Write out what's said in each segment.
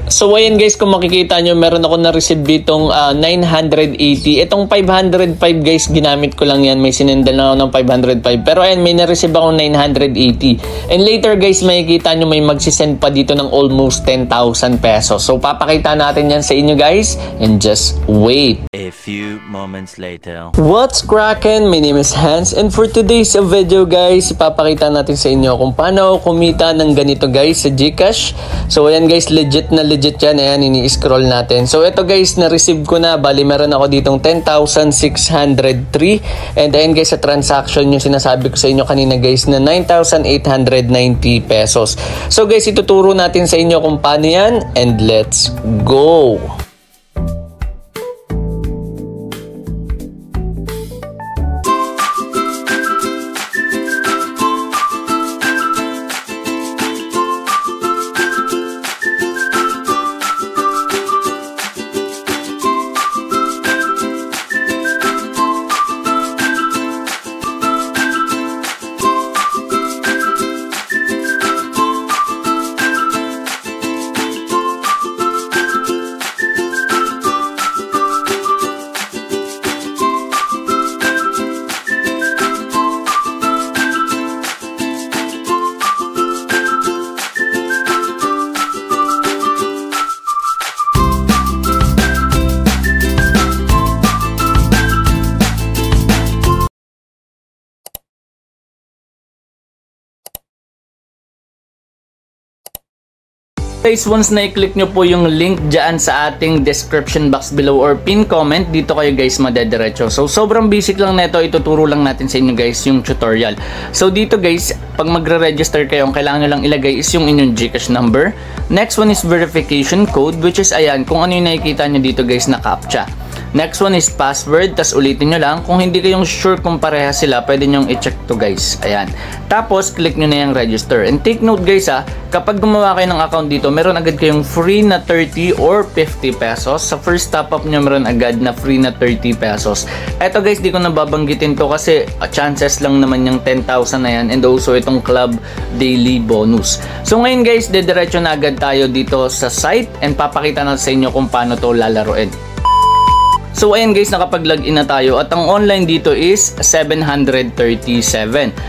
So ayan guys, kung makikita nyo, meron ako na-receive ditong 980. Itong 505 guys, ginamit ko lang yan. May sinendal na ako ng 505. Pero ayan, may na-receive akong 980. And later guys, makikita nyo may magsisend pa dito ng almost 10,000 pesos. So papakita natin yan sa inyo guys. And just wait. A few moments later. What's cracking? My name is Hans. And for today's video guys, papakita natin sa inyo kung paano kumita ng ganito guys sa GCash. So ayan guys, legit yan. Ayan, ini-scroll natin. So ito guys, na-receive ko na. Bali, meron ako ditong 10,603. And ayan guys, sa transaction yung sinasabi ko sa inyo kanina guys na 9,890 pesos. So guys, ituturo natin sa inyo kung paano yan. And let's go! Guys, once na-click nyo po yung link dyan sa ating description box below or pin comment, dito kayo guys madediretso. So sobrang basic lang neto, ituturo lang natin sa inyo guys yung tutorial. So dito guys, pag magre-register kayo, ang kailangan nyo lang ilagay is yung inyong GCash number. Next one is verification code, which is ayan, kung ano yung nakikita nyo dito guys na CAPTCHA. Next one is password, tas ulitin nyo lang. Kung hindi kayong sure kung pareha sila, pwede nyong i-check to guys. Ayan. Tapos, click nyo na yung register. And take note guys kapag gumawa kayo ng account dito, meron agad kayong free na 30 or 50 pesos. Sa first top up nyo, meron agad na free na 30 pesos. Eto guys, di ko nababanggitin to kasi chances lang naman yung 10,000 na yan. And also itong club daily bonus. So ngayon guys, dediretso na agad tayo dito sa site and papakita natin sa inyo kung paano to lalaroin. So ayan guys, nakapag-login na tayo at ang online dito is 737.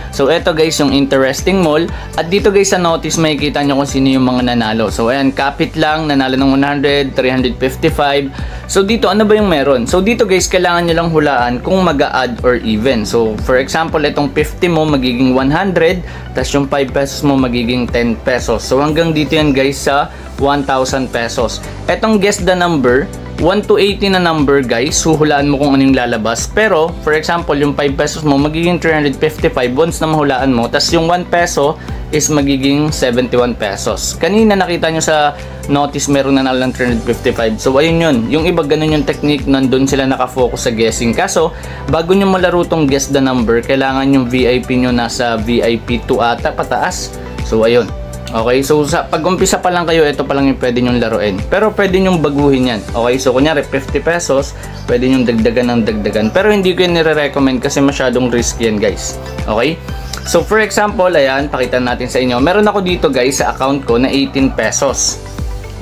So eto guys yung interesting mall at dito guys sa notice makikita nyo kung sino yung mga nanalo. So ayan, kapit lang, nanalo ng 100, 355. So dito ano ba yung meron? So dito guys, kailangan nyo lang hulaan kung mag-a-add or even. So for example, itong 50 mo magiging 100, tas yung 5 pesos mo magiging 10 pesos. So hanggang dito yan guys sa 1,000 pesos. Etong guess the number, 1 to 80 na number guys, huhulaan mo kung anong lalabas. Pero for example, yung 5 pesos mo magiging 355 once na mahulaan mo, tas yung 1 peso is magiging 71 pesos. Kanina nakita nyo sa notice meron na lang 355. So ayun yun, yung iba ganun yung technique, nandun sila nakafocus sa guessing. Kaso bago nyo malaro tong guess the number, kailangan yung VIP nyo nasa VIP 2 ata pataas. So ayun. Okay, so sa pag-umpisa pa lang kayo, ito pa lang yung pwede nyong laruin. Pero pwede nyong baguhin yan. Okay, so kunyari 50 pesos, pwede nyong dagdagan ng dagdagan. Pero hindi ko yung nire-recommend kasi masyadong risky yan guys. Okay, so for example, ayan, pakita natin sa inyo. Meron ako dito guys sa account ko na 18 pesos.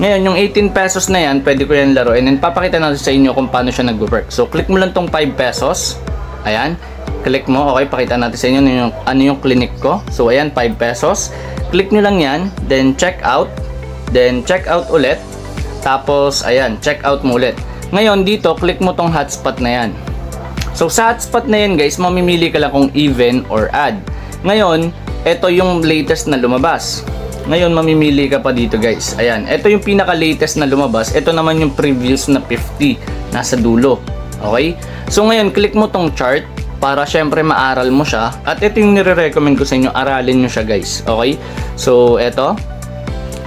Ngayon, yung 18 pesos na yan, pwede ko yan laruin. And papakita natin sa inyo kung paano siya nag-work. So click mo lang tong 5 pesos. Ayan, click mo. Okay, pakita natin sa inyo ano yung clinic ko. So ayan, 5 pesos. Click nyo lang yan, then check out ulit, tapos ayan, check out mo ulit. Ngayon dito, click mo tong hotspot na yan. So sa hotspot na yan guys, mamimili ka lang kung even or add. Ngayon, ito yung latest na lumabas. Ngayon, mamimili ka pa dito guys. Ayan, ito yung pinaka latest na lumabas. Ito naman yung previous na 50, nasa dulo. Okay? So ngayon, click mo tong chart para syempre maaral mo siya. At ito yung nire-recommend ko sa inyo, aralin nyo siya guys. Okay? So ito,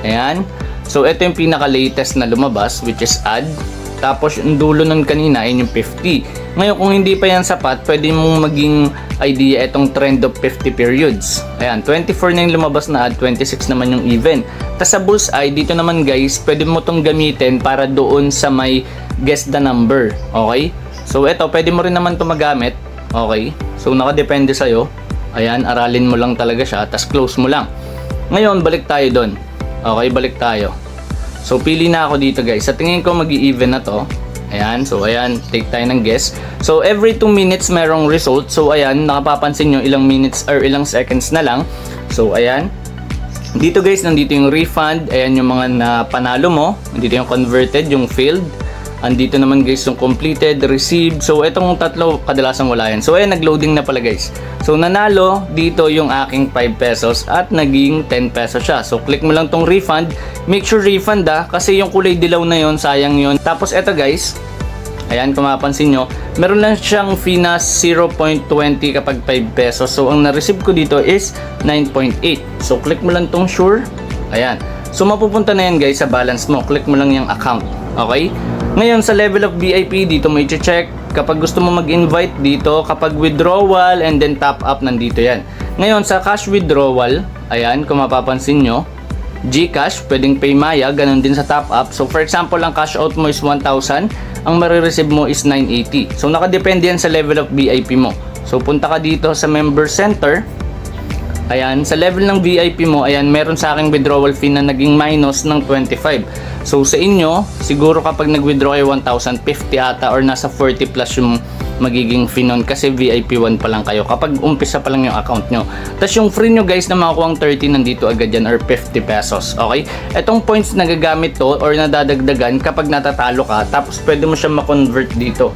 ayan. So ito yung pinaka-latest na lumabas, which is add. Tapos yung dulo nun kanina ay yung 50. Ngayon kung hindi pa yan sapat, pwede mong maging idea itong trend of 50 periods. Ayan, 24 na yung lumabas na add, 26 naman yung even. Tapos sa bullseye, dito naman guys, pwede mo itong gamitin para doon sa may guess the number. Okay? So ito, pwede mo rin naman ito magamit. Okay, so nakadepende sa'yo. Ayan, aralin mo lang talaga siya, tas close mo lang. Ngayon, balik tayo doon. Okay, balik tayo. So pili na ako dito guys. Sa tingin ko mag-i-even na to. Ayan, so ayan, take tayo ng guess. So every 2 minutes merong result. So ayan, nakapapansin nyo ilang minutes or ilang seconds na lang. So ayan, dito guys, nandito yung refund. Ayan yung mga napanalo mo. Nandito yung converted, yung failed. Andito naman guys yung completed, received. So itong tatlo kadalasan wala yan. So ayan, nag-loading na pala guys. So nanalo dito yung aking 5 pesos at naging 10 pesos siya. So click mo lang tong refund. Make sure refund kasi yung kulay dilaw na yon, sayang yon. Tapos eto guys, ayan kung mapapansin nyo, meron lang siyang fee na 0.20 kapag 5 pesos. So ang na-receive ko dito is 9.8. So click mo lang tong sure. Ayan. So mapupunta na yan guys sa balance mo. Click mo lang yung account. Okay? Ngayon sa level of VIP, dito mo i-check. Kapag gusto mo mag-invite dito, kapag withdrawal and then top up, nandito yan. Ngayon sa cash withdrawal, ayan kung mapapansin nyo, GCash, pwedeng Paymaya, ganun din sa top up. So for example, ang cash out mo is 1,000, ang marireceive mo is 980. So nakadepende yan sa level of VIP mo. So punta ka dito sa member center. Ayan, sa level ng VIP mo, ayan, meron sa aking withdrawal fee na naging minus ng 25. So sa inyo, siguro kapag nag-withdraw kayo 1,050 ata or nasa 40 plus yung magiging fee nun kasi VIP 1 pa lang kayo kapag umpisa pa lang yung account nyo. Tapos yung free nyo guys na makakuha ang 30 nandito agad yan or 50 pesos. Okay? Etong points na gagamit to or nadadagdagan kapag natatalo ka, tapos pwede mo siya ma-convert dito.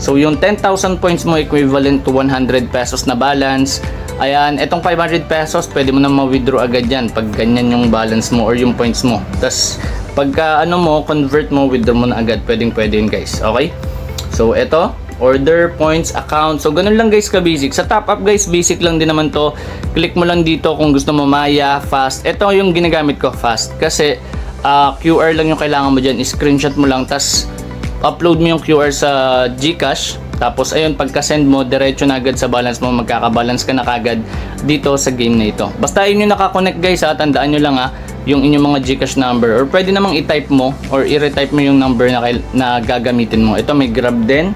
So yung 10,000 points mo equivalent to 100 pesos na balance. Ayan, etong 500 pesos pwede mo na ma-withdraw agad yan pag ganyan yung balance mo or yung points mo. Tapos pagka ano mo, convert mo, withdraw mo na agad. Pwede yun guys. Okay? So eto, order, points, account. So ganun lang guys ka-basic. Sa top up guys, basic lang din naman to. Click mo lang dito kung gusto mo Maya, fast. Ito yung ginagamit ko, fast. Kasi QR lang yung kailangan mo dyan. Screenshot mo lang, tas upload mo yung QR sa GCash. Tapos ayun, pagka-send mo, diretso na agad sa balance mo. Magkaka-balance ka na kagad dito sa game na ito. Basta yun yung nakakonect guys ha. Tandaan nyo lang ha, yung inyong mga GCash number. Or pwede namang i-type mo or i-retype mo yung number na gagamitin mo. Ito may Grab din.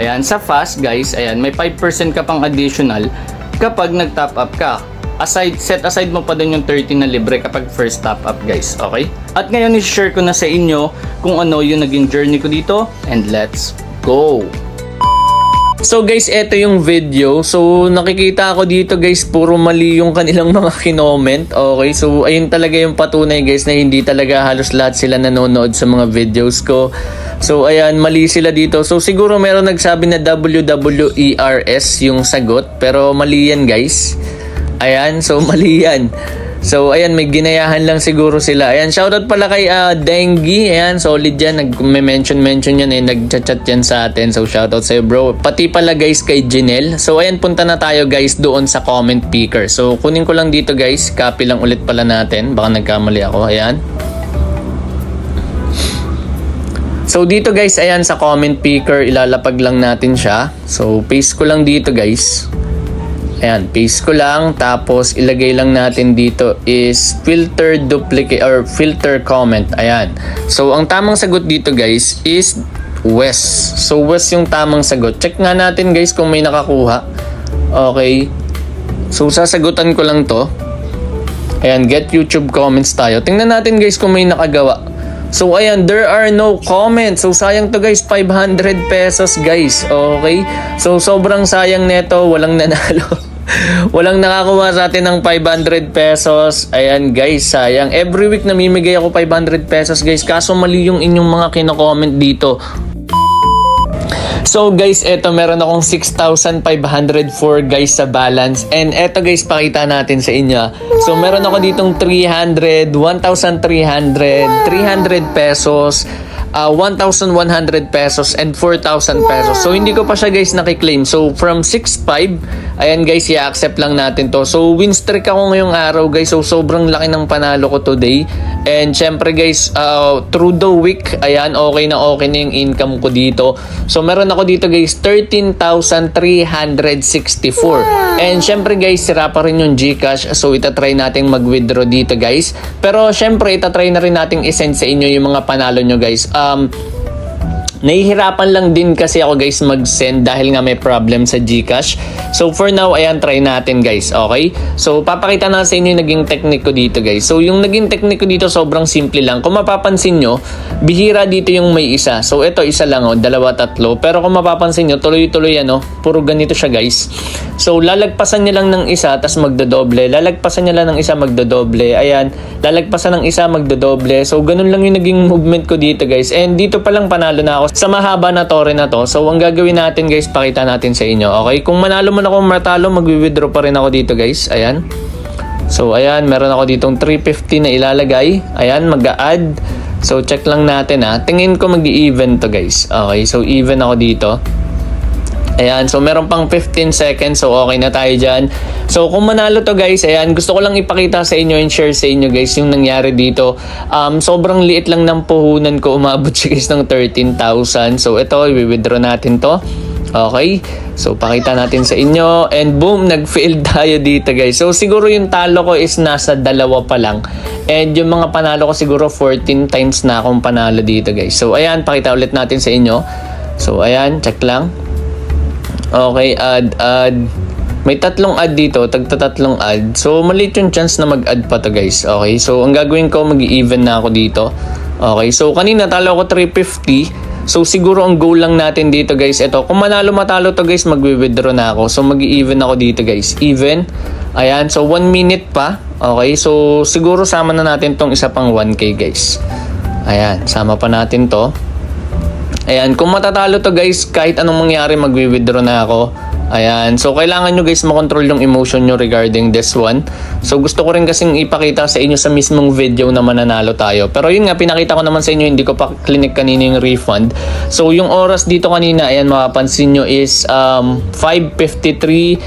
Ayan, sa fast guys, ayan, may 5% ka pang additional kapag nag-top up ka. Set aside mo pa din yung 30 na libre kapag first top up guys, okay? At ngayon i-share ko na sa inyo kung ano yung naging journey ko dito and let's go! So guys, eto yung video. So nakikita ko dito guys, puro mali yung kanilang mga kinoment. Okay, so ayun talaga yung patunay guys na hindi talaga halos lahat sila nanonood sa mga videos ko. So ayan, mali sila dito. So siguro meron nagsabi na WWERS yung sagot, pero mali yan guys. Ayan, so mali yan. So ayan, may ginayahan lang siguro sila. Ayan, shoutout pala kay Dengue. Ayan, solid yan. Nag-mention yan eh. Nag-chat yan sa atin. So shoutout sa'yo bro. Pati pala guys kay Janelle. So ayan, punta na tayo guys doon sa comment picker. So kunin ko lang dito guys. Copy lang ulit pala natin. Baka nagkamali ako. Ayan. So dito guys, ayan sa comment picker, ilalapag lang natin siya. So paste ko lang dito guys. Ayan, paste ko lang. Tapos ilagay lang natin dito is filter duplicate or filter comment. Ayan. So ang tamang sagot dito guys is West. So West yung tamang sagot. Check nga natin guys kung may nakakuha. Okay. So sasagutan ko lang to. Ayan, get YouTube comments tayo. Tingnan natin guys kung may nakagawa. So ayan, there are no comments. So sayang to guys, 500 pesos guys. Okay? So sobrang sayang neto, walang nanalo. Walang nakakuha sa atin ng 500 pesos. Ayan guys, sayang. Every week namimigay ako 500 pesos guys. Kaso mali yung inyong mga kino-comment dito. So guys, eto meron akong 6,504 guys sa balance. And eto guys, pakita natin sa inyo. So meron ako ditong 300, 1,300, 300 pesos, 1,100 pesos and 4,000 pesos. So hindi ko pa siya guys nakiklaim. So from 6,500, ayan guys, i-accept lang natin to. So win streak ako ngayong araw guys. So sobrang laki ng panalo ko today. And syempre guys, through the week, ayan, okay na yung income ko dito. So meron ako dito guys, 13,364. And syempre guys, sira pa rin yung GCash. So itatry natin mag-withdraw dito guys. Pero syempre itatry na rin natin isend sa inyo yung mga panalo nyo guys. Nahihirapan lang din kasi ako guys mag-send dahil nga may problem sa GCash. So for now, ayan, try natin guys, okay? So papakita na sa inyo yung naging technique ko dito guys. So yung naging technique ko dito sobrang simple lang. Kung mapapansin nyo, bihira dito yung may isa. So ito isa lang oh, dalawa, tatlo. Pero kung mapapansin nyo, tuloy-tuloy yan oh, puro ganito siya guys. So lalagpasan niya lang ng isa, tas magdodoble. Lalagpasan niya lang ng isa, magdodoble. Ayan, lalagpasan ng isa, magdodoble. So ganun lang yung naging movement ko dito guys. And dito pa lang panalo na ako sa mahaba na tore na to. So ang gagawin natin guys, pakita natin sa inyo, okay? Kung manalo man ako matalo, magwi-withdraw pa rin ako dito guys. Ayan. So ayan, meron ako ditong 350 na ilalagay. Ayan, mag-a-add. So check lang natin ha. Tingin ko mag-i-even to guys. Okay, so even ako dito. Ayan, so meron pang 15 seconds. So okay na tayo dyan. So kung manalo to guys, ayan, gusto ko lang ipakita sa inyo and share sa inyo guys yung nangyari dito. Sobrang liit lang ng puhunan ko. Umabot siya guys ng 13,000. So ito, i-withdraw natin to. Okay, so pakita natin sa inyo. And boom, nag-fail tayo dito guys. So siguro yung talo ko is nasa dalawa pa lang. And yung mga panalo ko siguro 14 times na akong panalo dito guys. So ayan, pakita ulit natin sa inyo. So ayan, check lang. Okay, add. May tatlong add dito, tagtatatlong add. So, maliit yung chance na mag-add pa to guys. Okay, so ang gagawin ko, mag-i-even na ako dito. Okay, so kanina talo ko 350. So, siguro ang goal lang natin dito guys, ito. Kung manalo matalo to guys, mag-withdraw na ako. So, mag-i-even ako dito guys. Even. Ayan, so 1 minute pa. Okay, so siguro sama na natin tong isa pang 1K guys. Ayan, sama pa natin to. Ayan, kung matatalo to guys, kahit anong mangyari, magwi-withdraw na ako. Ayan, so kailangan nyo guys makontrol yung emotion nyo regarding this one. So gusto ko rin kasing ipakita sa inyo sa mismong video na mananalo tayo. Pero yun nga, pinakita ko naman sa inyo, hindi ko pa clinic kanina yung refund. So yung oras dito kanina, ayan, mapapansin nyo is 5:53,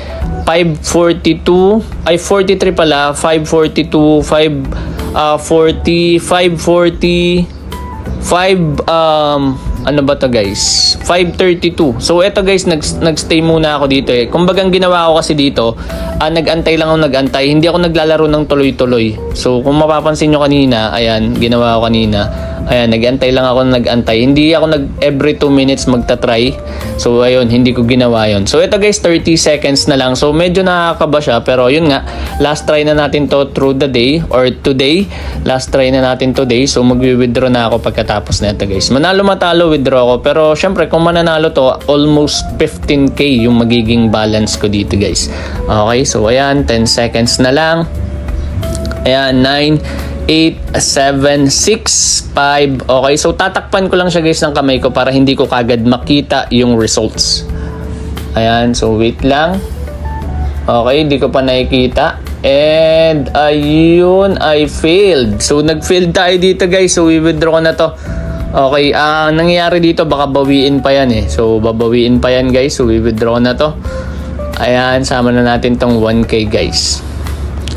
5:42, ay 43 pala, 5:42, 5:40, 5:40, ano ba to guys? 5:32. So eto guys, nagstay muna ako dito eh. Kumbaga ang ginawa ko kasi dito, nagantay lang ako nagantay. Hindi ako naglalaro ng tuloy-tuloy. So kung mapapansin nyo kanina, ayan, ginawa ko kanina. Ayan, nagantay lang ako nagantay. Hindi ako every 2 minutes magta-try. So ayun, hindi ko ginawa yon. So ito guys, 30 seconds na lang. So medyo nakakaba siya, pero yun nga, last try na natin to through the day or today. Last try na natin today. So magwi-withdraw na ako pagkatapos na ito guys. Manalo matalo, withdraw ako. Pero syempre kung mananalo to, almost 15k yung magiging balance ko dito guys. Okay, so ayan, 10 seconds na lang. Ayan, 9, 8, 7, 6, 5. Okay, so tatakpan ko lang siya guys ng kamay ko para hindi ko kagad makita yung results. Ayan, so wait lang. Okay, hindi ko pa nakikita. And ayun, I failed. So nag-failed tayo dito guys. So i-withdraw ko na to. Okay, nangyayari dito baka bawiin pa yan eh. So babawiin pa yan guys. So i-withdraw ko na to. Ayan, sama na natin tong 1K guys.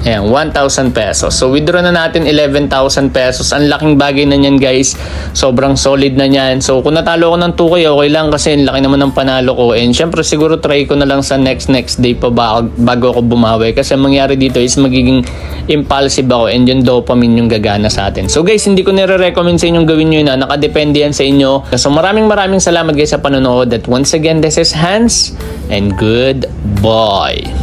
Ayan, 1,000 pesos. So, withdraw na natin 11,000 pesos. Ang laking bagay na yan, guys. Sobrang solid na yan. So, kung natalo ko ng 2K, okay lang kasi laki naman ng panalo ko. And, syempre, siguro try ko na lang sa next day pa bago ako bumawi. Kasi ang mangyari dito is magiging impulsive ako and yung dopamine yung gagana sa atin. So, guys, hindi ko nire-recommend sa inyong gawin nyo na. Nakadepende yan sa inyo. So, maraming salamat, guys, sa panonood. At once again, this is Hans and goodbye.